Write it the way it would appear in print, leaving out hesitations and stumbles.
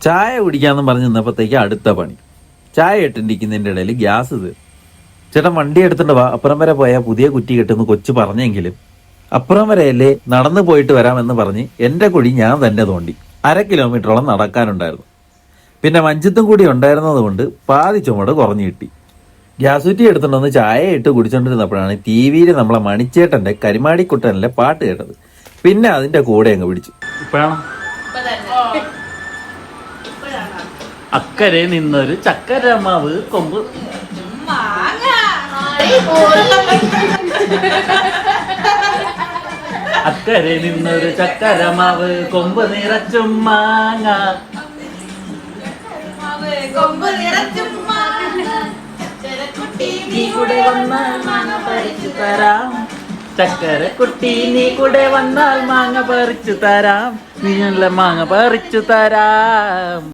ചായ കുടിക്കാമെന്ന് പറഞ്ഞ് നിന്നപ്പോഴത്തേക്ക് അടുത്ത പണി. ചായ ഇട്ടിരിക്കുന്നതിൻ്റെ ഇടയിൽ ഗ്യാസ് തീർന്നു. ചേട്ടൻ വണ്ടി എടുത്തിട്ട് വാ, അപ്പുറം വരെ പോയാൽ പുതിയ കുറ്റി കിട്ടുമെന്ന് കൊച്ചു പറഞ്ഞെങ്കിലും അപ്പുറം വരെയല്ലേ നടന്നു പോയിട്ട് വരാമെന്ന് പറഞ്ഞ് എൻ്റെ കുഴി ഞാൻ തന്നെ തോണ്ടി. 1/2 കിലോമീറ്ററോളം നടക്കാനുണ്ടായിരുന്നു. പിന്നെ മഞ്ചത്തും കൂടി ഉണ്ടായിരുന്നത് കൊണ്ട് പാതി ചുമട് കുറഞ്ഞു കിട്ടി. ഗ്യാസ് കുറ്റി എടുത്തിട്ടൊന്ന് ചായ ഇട്ട് കുടിച്ചോണ്ടിരുന്നപ്പോഴാണ് ടി വിയിൽ നമ്മളെ മണിച്ചേട്ടൻ്റെ കരിമാടിക്കുട്ടനിലെ പാട്ട് കേട്ടത്. പിന്നെ അതിൻ്റെ കൂടെ അങ്ങ് പിടിച്ചു. ഇപ്പോഴാണ് അക്കരെ നിന്നൊരു ചക്കരമാവ് കൊമ്പ്, അക്കരെ നിന്നൊരു ചക്കരമാവ് കൊമ്പ് നിറച്ചും മാങ്ങ, നീ കൂടെ വന്നാൽ മാങ്ങ പറിച്ചു തരാം, ചക്കരക്കുട്ടി നീ കൂടെ വന്നാൽ മാങ്ങ പറിച്ചു തരാം, നീ നല്ല മാങ്ങ പറിച്ചു തരാം.